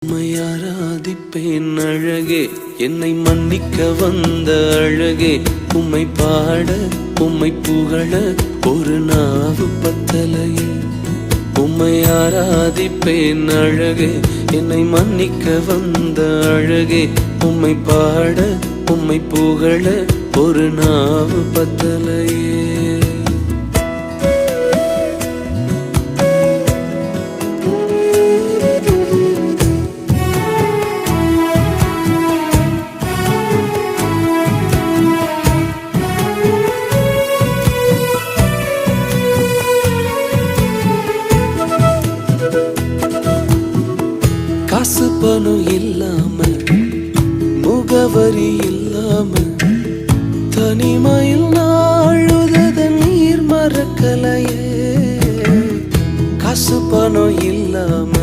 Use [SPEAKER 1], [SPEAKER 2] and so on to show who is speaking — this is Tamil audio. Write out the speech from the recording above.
[SPEAKER 1] உம்மை ஆராதிப்பேன் அழகே, என்னை மன்னிக்க வந்த அழகே. உம்மை பாட உம்மை புகழ ஒரு நாவு பத்தலையே. உம்மை ஆராதிப்பேன் அழகே, என்னை மன்னிக்க வந்த அழகே. உம்மை பாட உம்மை புகழ ஒரு நாவு பத்தலையே. காசு பணம் இல்லாம, முகவரி இல்லாம, தனிமையில் நாழுத நீர் மறக்கலையே. காசு பணம் இல்லாம,